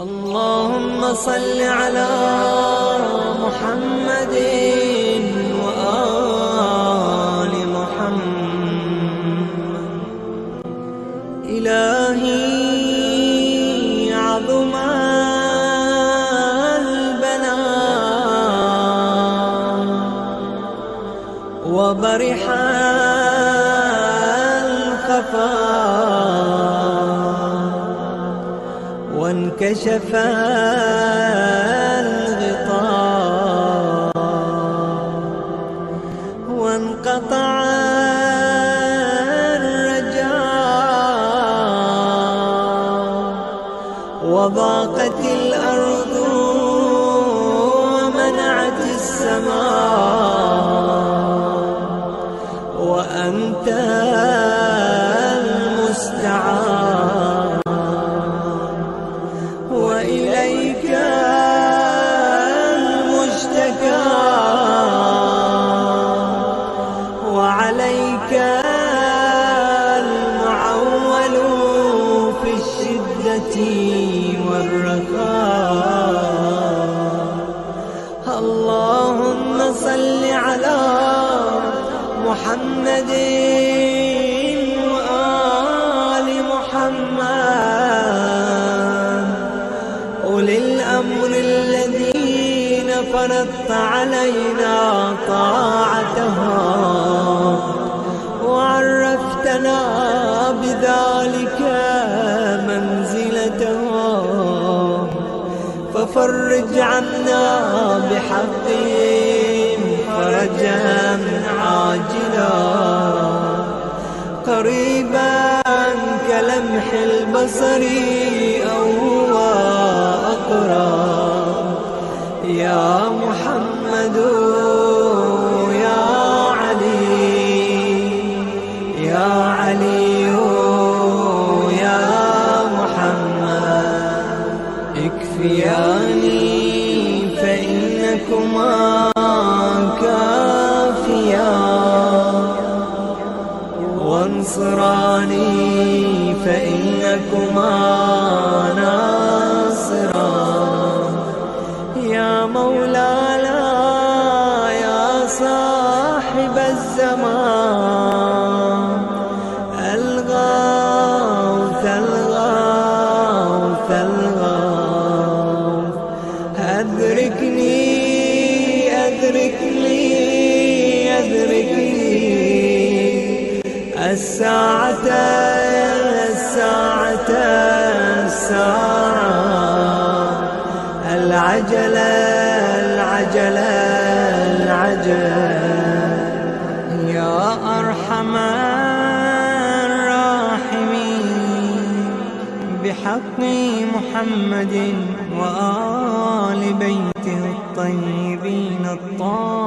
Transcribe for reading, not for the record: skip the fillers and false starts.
اللهم صل على محمد وآل محمد. إلهي عظم البلاء وبرح الخفاء وانكشف الغطاء وانقطع الرجاء وضاقت الأرض ومنعت السماء وأنت المستعان وإليك المشتكى وعليك المعول في الشدة والرخاء. اللهم صل على محمد وآل محمد أولي الأمر الذين فرضت علينا طاعتهم وعرفتنا بذلك منزلتهم، ففرج عنا بحقهم فرجا عاجلا قريبا كلمح البصر أو هو أقرب. يا محمد يا علي يا علي يا محمد اكفياني فإنكما كافيان وانصراني فإنكما ناصران. يا مولانا يا صاحب الزمان الغوث الغوث الغوث أدركني أدركني أدركني الساعة الساعة الساعة العجلة العجلة العجل. يا أرحم الراحمين بحق محمد وآل بيته الطيبين الطاهرين